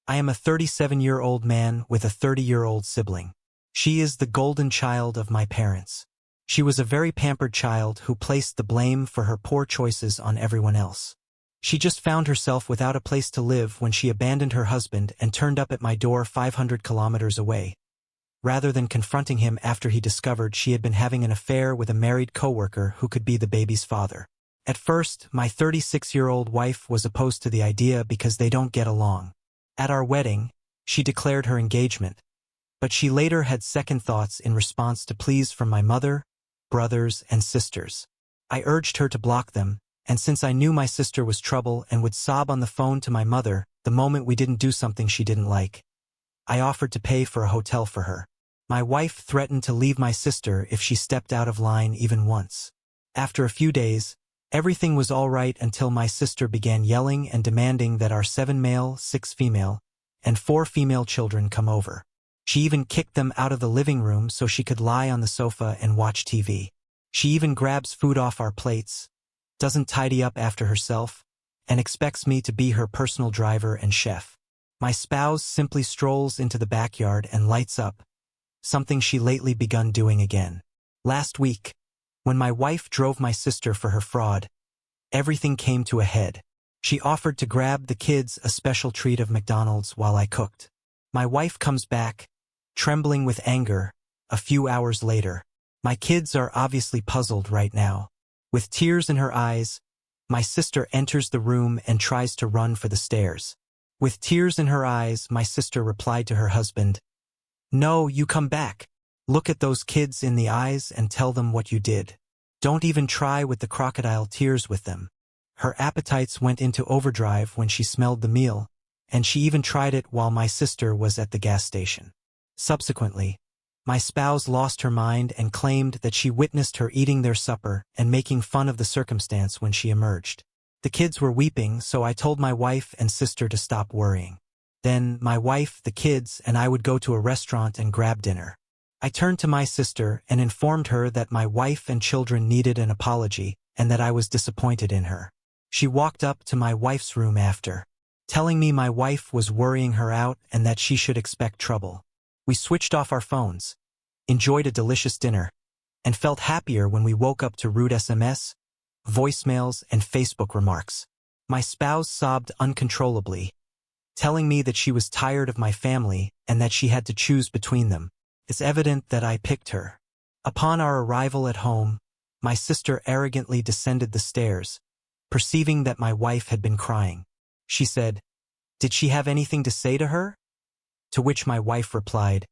I am a 37-year-old man with a 30-year-old sibling. She is the golden child of my parents. She was a very pampered child who placed the blame for her poor choices on everyone else. She just found herself without a place to live when she abandoned her husband and turned up at my door 500 kilometers away, rather than confronting him after he discovered she had been having an affair with a married coworker who could be the baby's father. At first, my 36-year-old wife was opposed to the idea because they don't get along. At our wedding, she declared her engagement, but she later had second thoughts in response to pleas from my mother, brothers, and sisters. I urged her to block them, and since I knew my sister was trouble and would sob on the phone to my mother the moment we didn't do something she didn't like, I offered to pay for a hotel for her. My wife threatened to leave my sister if she stepped out of line even once. After a few days, everything was all right until my sister began yelling and demanding that our 7 male, 6 female, and 4 female children come over. She even kicked them out of the living room so she could lie on the sofa and watch TV. She even grabs food off our plates, doesn't tidy up after herself, and expects me to be her personal driver and chef. My spouse simply strolls into the backyard and lights up, something she lately begun doing again. Last week, when my wife drove my sister for her fraud, everything came to a head. She offered to grab the kids a special treat of McDonald's while I cooked. My wife comes back, trembling with anger, a few hours later. My kids are obviously puzzled right now. With tears in her eyes, my sister enters the room and tries to run for the stairs. With tears in her eyes, my sister replied to her husband, "No, you come back. Look at those kids in the eyes and tell them what you did. Don't even try with the crocodile tears with them." Her appetites went into overdrive when she smelled the meal, and she even tried it while my sister was at the gas station. Subsequently, my spouse lost her mind and claimed that she witnessed her eating their supper and making fun of the circumstance when she emerged. The kids were weeping, so I told my wife and sister to stop worrying. Then my wife, the kids, and I would go to a restaurant and grab dinner. I turned to my sister and informed her that my wife and children needed an apology and that I was disappointed in her. She walked up to my wife's room after, telling me my wife was worrying her out and that she should expect trouble. We switched off our phones, enjoyed a delicious dinner, and felt happier when we woke up to rude SMS, voicemails, and Facebook remarks. My spouse sobbed uncontrollably, telling me that she was tired of my family and that she had to choose between them. It's evident that I picked her. Upon our arrival at home, my sister arrogantly descended the stairs, perceiving that my wife had been crying. She said, "Did she have anything to say to her?" To which my wife replied,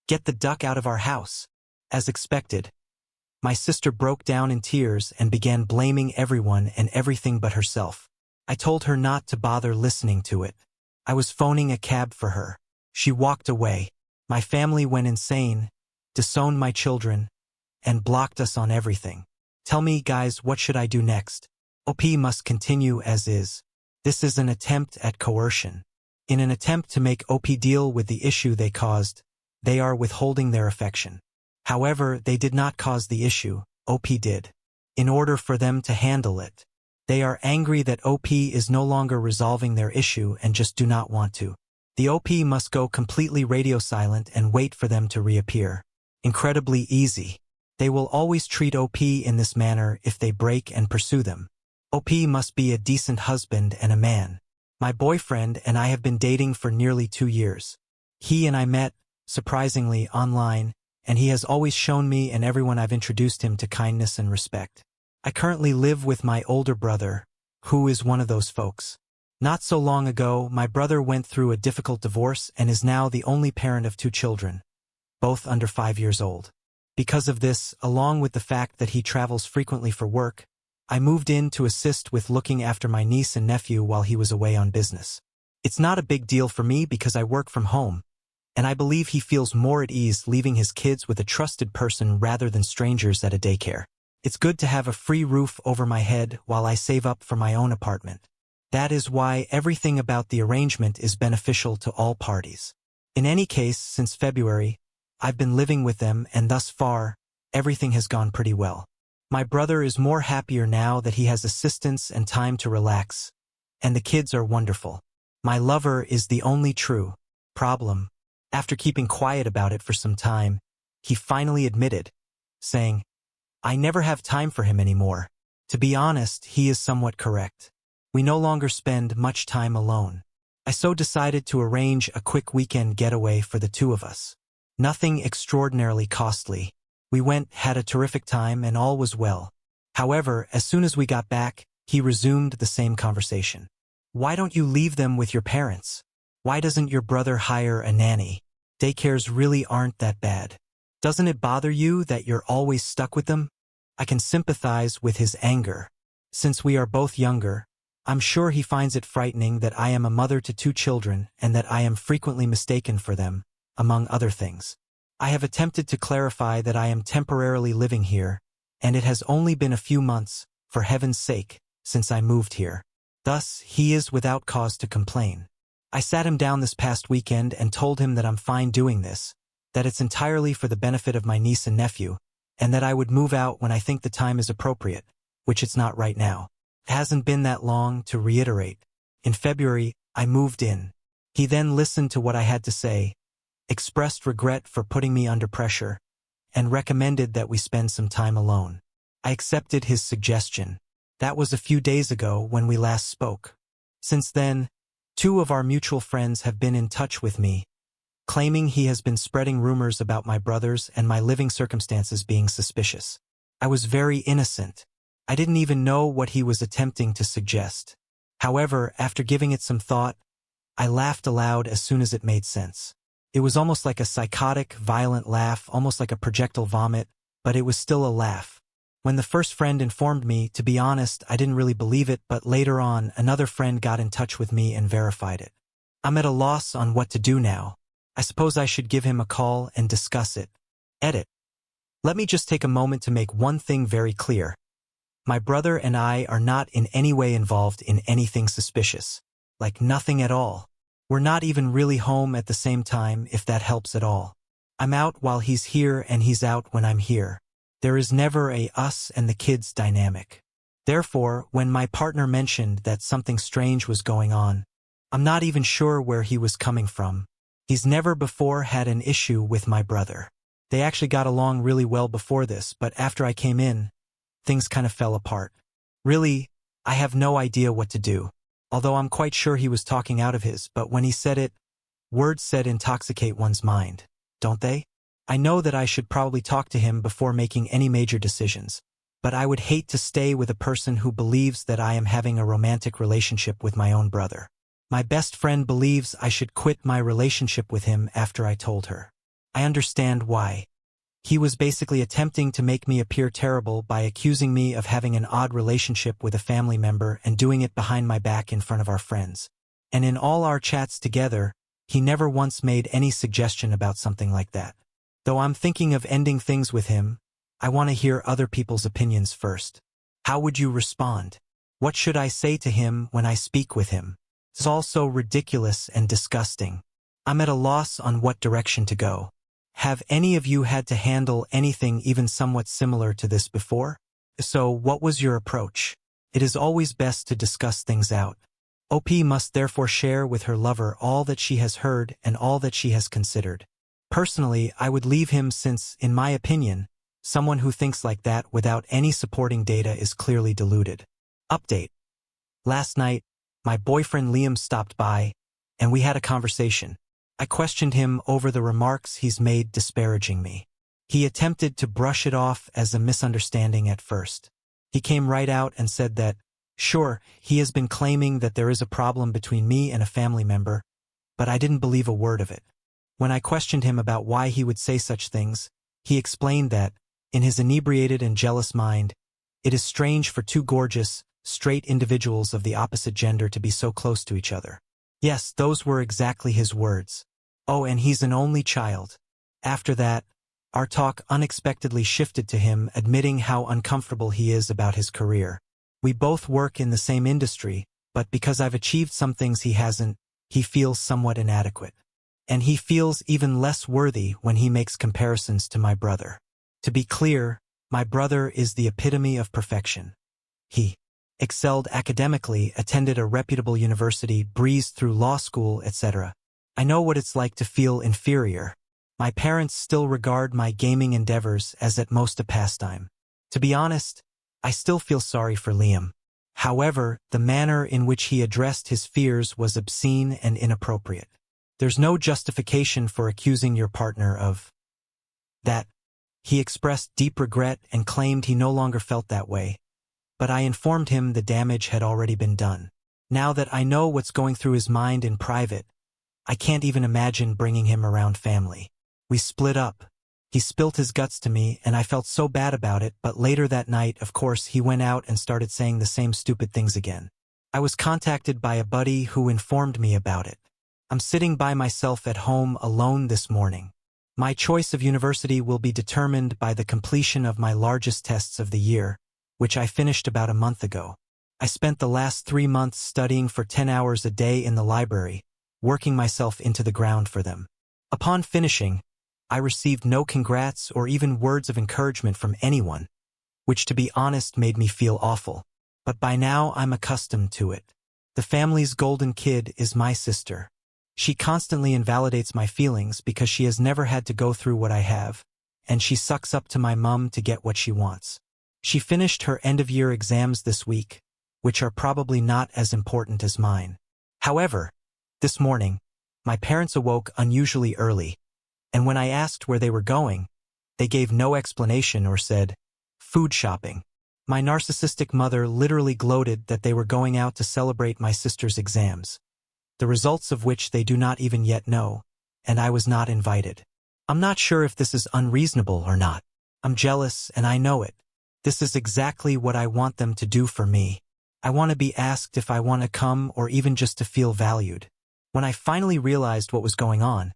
"Get the duck out of our house." As expected, my sister broke down in tears and began blaming everyone and everything but herself. I told her not to bother listening to it. I was phoning a cab for her. She walked away. My family went insane, disowned my children, and blocked us on everything. Tell me, guys, what should I do next? OP must continue as is. This is an attempt at coercion. In an attempt to make OP deal with the issue they caused, they are withholding their affection. However, they did not cause the issue, OP did. In order for them to handle it, they are angry that OP is no longer resolving their issue and just do not want to. The OP must go completely radio silent and wait for them to reappear. Incredibly easy. They will always treat OP in this manner if they break and pursue them. OP must be a decent husband and a man. My boyfriend and I have been dating for nearly 2 years. He and I met, surprisingly, online, and he has always shown me and everyone I've introduced him to kindness and respect. I currently live with my older brother, who is one of those folks. Not so long ago, my brother went through a difficult divorce and is now the only parent of 2 children, both under 5 years old. Because of this, along with the fact that he travels frequently for work, I moved in to assist with looking after my niece and nephew while he was away on business. It's not a big deal for me because I work from home, and I believe he feels more at ease leaving his kids with a trusted person rather than strangers at a daycare. It's good to have a free roof over my head while I save up for my own apartment. That is why everything about the arrangement is beneficial to all parties. In any case, since February, I've been living with them and thus far, everything has gone pretty well. My brother is more happier now that he has assistance and time to relax, and the kids are wonderful. My lover is the only true problem. After keeping quiet about it for some time, he finally admitted, saying, I never have time for him anymore. To be honest, he is somewhat correct. We no longer spend much time alone. I so decided to arrange a quick weekend getaway for the two of us. Nothing extraordinarily costly. We went, had a terrific time, and all was well. However, as soon as we got back, he resumed the same conversation. Why don't you leave them with your parents? Why doesn't your brother hire a nanny? Daycares really aren't that bad. Doesn't it bother you that you're always stuck with them? I can sympathize with his anger. Since we are both younger, I'm sure he finds it frightening that I am a mother to 2 children and that I am frequently mistaken for them, among other things. I have attempted to clarify that I am temporarily living here, and it has only been a few months, for heaven's sake, since I moved here. Thus, he is without cause to complain. I sat him down this past weekend and told him that I'm fine doing this, that it's entirely for the benefit of my niece and nephew, and that I would move out when I think the time is appropriate, which it's not right now. It hasn't been that long, to reiterate. In February, I moved in. He then listened to what I had to say, expressed regret for putting me under pressure, and recommended that we spend some time alone. I accepted his suggestion. That was a few days ago when we last spoke. Since then, 2 of our mutual friends have been in touch with me, claiming he has been spreading rumors about my brothers and my living circumstances being suspicious. I was very innocent. I didn't even know what he was attempting to suggest. However, after giving it some thought, I laughed aloud as soon as it made sense. It was almost like a psychotic, violent laugh, almost like a projectile vomit, but it was still a laugh. When the first friend informed me, to be honest, I didn't really believe it, but later on, another friend got in touch with me and verified it. I'm at a loss on what to do now. I suppose I should give him a call and discuss it. Edit. Let me just take a moment to make one thing very clear. My brother and I are not in any way involved in anything suspicious. Like nothing at all. We're not even really home at the same time, if that helps at all. I'm out while he's here and he's out when I'm here. There is never a us and the kids dynamic. Therefore, when my partner mentioned that something strange was going on, I'm not even sure where he was coming from. He's never before had an issue with my brother. They actually got along really well before this, but after I came in, things kind of fell apart. Really, I have no idea what to do. Although I'm quite sure he was talking out of his, but when he said it, words said intoxicate one's mind, don't they? I know that I should probably talk to him before making any major decisions, but I would hate to stay with a person who believes that I am having a romantic relationship with my own brother. My best friend believes I should quit my relationship with him after I told her. I understand why. He was basically attempting to make me appear terrible by accusing me of having an odd relationship with a family member and doing it behind my back in front of our friends. And in all our chats together, he never once made any suggestion about something like that. Though I'm thinking of ending things with him, I want to hear other people's opinions first. How would you respond? What should I say to him when I speak with him? It's all so ridiculous and disgusting. I'm at a loss on what direction to go. Have any of you had to handle anything even somewhat similar to this before? So, what was your approach? It is always best to discuss things out. OP must therefore share with her lover all that she has heard and all that she has considered. Personally, I would leave him since, in my opinion, someone who thinks like that without any supporting data is clearly deluded. Update. Last night, my boyfriend Liam stopped by, and we had a conversation. I questioned him over the remarks he's made disparaging me. He attempted to brush it off as a misunderstanding at first. He came right out and said that, sure, he has been claiming that there is a problem between me and a family member, but I didn't believe a word of it. When I questioned him about why he would say such things, he explained that, in his inebriated and jealous mind, it is strange for 2 gorgeous, straight individuals of the opposite gender to be so close to each other. Yes, those were exactly his words. Oh, and he's an only child. After that, our talk unexpectedly shifted to him admitting how uncomfortable he is about his career. We both work in the same industry, but because I've achieved some things he hasn't, he feels somewhat inadequate. And he feels even less worthy when he makes comparisons to my brother. To be clear, my brother is the epitome of perfection. He excelled academically, attended a reputable university, breezed through law school, etc. I know what it's like to feel inferior. My parents still regard my gaming endeavors as at most a pastime. To be honest, I still feel sorry for Liam. However, the manner in which he addressed his fears was obscene and inappropriate. There's no justification for accusing your partner of that. He expressed deep regret and claimed he no longer felt that way, but I informed him the damage had already been done. Now that I know what's going through his mind in private, I can't even imagine bringing him around family. We split up. He spilt his guts to me, and I felt so bad about it, but later that night, of course, he went out and started saying the same stupid things again. I was contacted by a buddy who informed me about it. I'm sitting by myself at home alone this morning. My choice of university will be determined by the completion of my largest tests of the year, which I finished about a month ago. I spent the last 3 months studying for 10 hours a day in the library, working myself into the ground for them. Upon finishing, I received no congrats or even words of encouragement from anyone, which to be honest made me feel awful. But by now I'm accustomed to it. The family's golden kid is my sister. She constantly invalidates my feelings because she has never had to go through what I have, and she sucks up to my mum to get what she wants. She finished her end-of-year exams this week, which are probably not as important as mine. However, this morning, my parents awoke unusually early, and when I asked where they were going, they gave no explanation or said, "Food shopping." My narcissistic mother literally gloated that they were going out to celebrate my sister's exams, the results of which they do not even yet know, and I was not invited. I'm not sure if this is unreasonable or not. I'm jealous, and I know it. This is exactly what I want them to do for me. I want to be asked if I want to come or even just to feel valued. When I finally realized what was going on,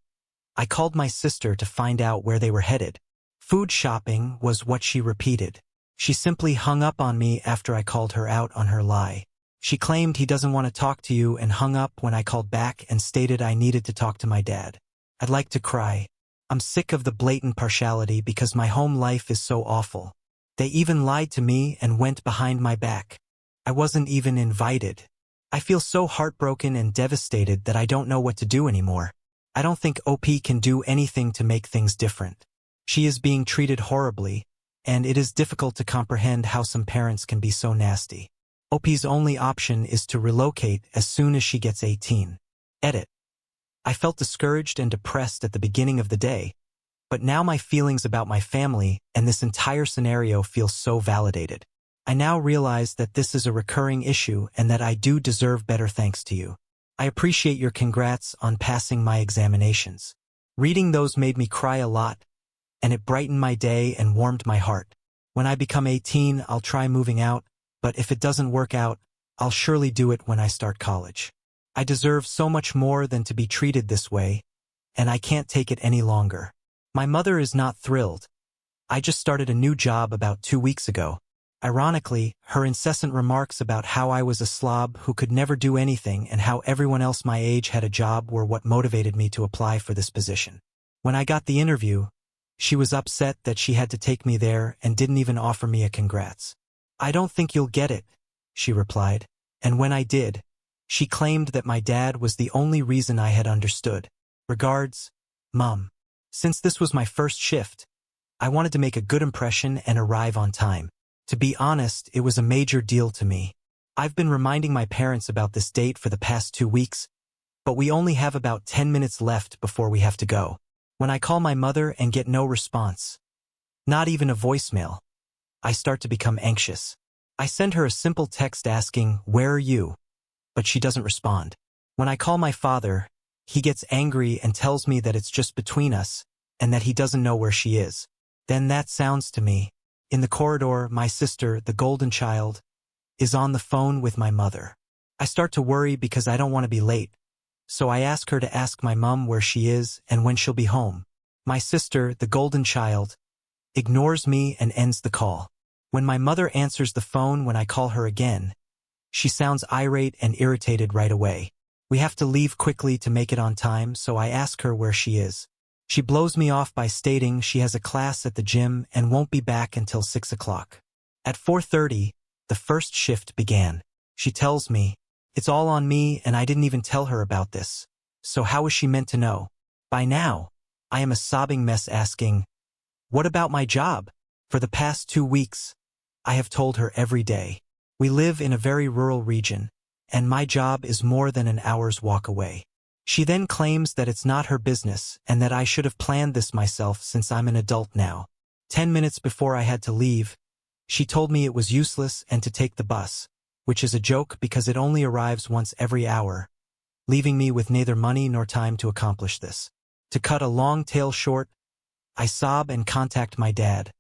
I called my sister to find out where they were headed. Food shopping was what she repeated. She simply hung up on me after I called her out on her lie. She claimed he doesn't want to talk to you and hung up when I called back and stated I needed to talk to my dad. I'd like to cry. I'm sick of the blatant partiality because my home life is so awful. They even lied to me and went behind my back. I wasn't even invited. I feel so heartbroken and devastated that I don't know what to do anymore. I don't think OP can do anything to make things different. She is being treated horribly, and it is difficult to comprehend how some parents can be so nasty. OP's only option is to relocate as soon as she gets 18. Edit. I felt discouraged and depressed at the beginning of the day, but now my feelings about my family and this entire scenario feel so validated. I now realize that this is a recurring issue and that I do deserve better thanks to you. I appreciate your congrats on passing my examinations. Reading those made me cry a lot, and it brightened my day and warmed my heart. When I become 18, I'll try moving out, but if it doesn't work out, I'll surely do it when I start college. I deserve so much more than to be treated this way, and I can't take it any longer. My mother is not thrilled. I just started a new job about 2 weeks ago. Ironically, her incessant remarks about how I was a slob who could never do anything and how everyone else my age had a job were what motivated me to apply for this position. When I got the interview, she was upset that she had to take me there and didn't even offer me a congrats. "I don't think you'll get it," she replied, and when I did, she claimed that my dad was the only reason I had understood. Regards, Mom. Since this was my first shift, I wanted to make a good impression and arrive on time. To be honest, it was a major deal to me. I've been reminding my parents about this date for the past 2 weeks, but we only have about 10 minutes left before we have to go. When I call my mother and get no response, not even a voicemail, I start to become anxious. I send her a simple text asking, "Where are you?" but she doesn't respond. When I call my father, he gets angry and tells me that it's just between us and that he doesn't know where she is. Then that sounds to me. In the corridor, my sister, the golden child, is on the phone with my mother. I start to worry because I don't want to be late, so I ask her to ask my mom where she is and when she'll be home. My sister, the golden child, ignores me and ends the call. When my mother answers the phone when I call her again, she sounds irate and irritated right away. We have to leave quickly to make it on time, so I ask her where she is. She blows me off by stating she has a class at the gym and won't be back until 6 o'clock. At 4:30, The first shift began. She tells me, "It's all on me and I didn't even tell her about this." So how is she meant to know? By now, I am a sobbing mess asking, "What about my job?" For the past 2 weeks, I have told her every day. We live in a very rural region, and my job is more than an hour's walk away. She then claims that it's not her business and that I should have planned this myself since I'm an adult now. 10 minutes before I had to leave, she told me it was useless and to take the bus, which is a joke because it only arrives once every hour, leaving me with neither money nor time to accomplish this. To cut a long tale short, I sob and contact my dad,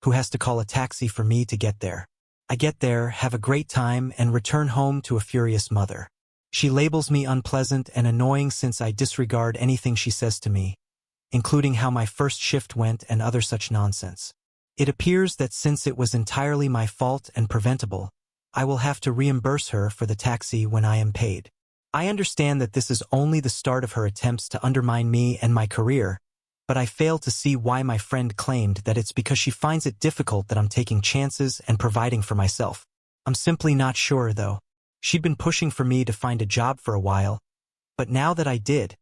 who has to call a taxi for me to get there. I get there, have a great time, and return home to a furious mother. She labels me unpleasant and annoying since I disregard anything she says to me, including how my first shift went and other such nonsense. It appears that since it was entirely my fault and preventable, I will have to reimburse her for the taxi when I am paid. I understand that this is only the start of her attempts to undermine me and my career, but I fail to see why my friend claimed that it's because she finds it difficult that I'm taking chances and providing for myself. I'm simply not sure, though. She'd been pushing for me to find a job for a while, but now that I did,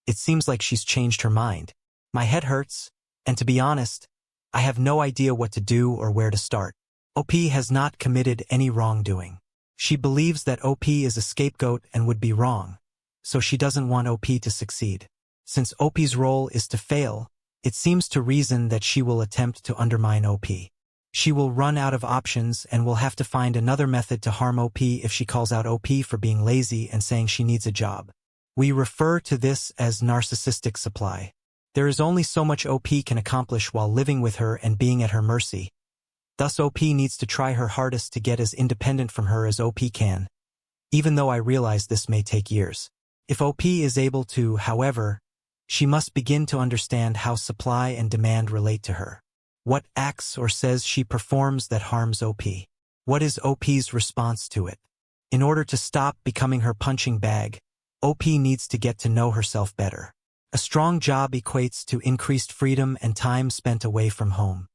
it seems like she's changed her mind. My head hurts, and to be honest, I have no idea what to do or where to start. OP has not committed any wrongdoing. She believes that OP is a scapegoat and would be wrong, so she doesn't want OP to succeed. Since OP's role is to fail, it seems to reason that she will attempt to undermine OP. She will run out of options and will have to find another method to harm OP if she calls out OP for being lazy and saying she needs a job. We refer to this as narcissistic supply. There is only so much OP can accomplish while living with her and being at her mercy. Thus OP needs to try her hardest to get as independent from her as OP can, even though I realize this may take years. If OP is able to, however, she must begin to understand how supply and demand relate to her. What acts or says she performs that harms OP? What is OP's response to it? In order to stop becoming her punching bag, OP needs to get to know herself better. A strong job equates to increased freedom and time spent away from home.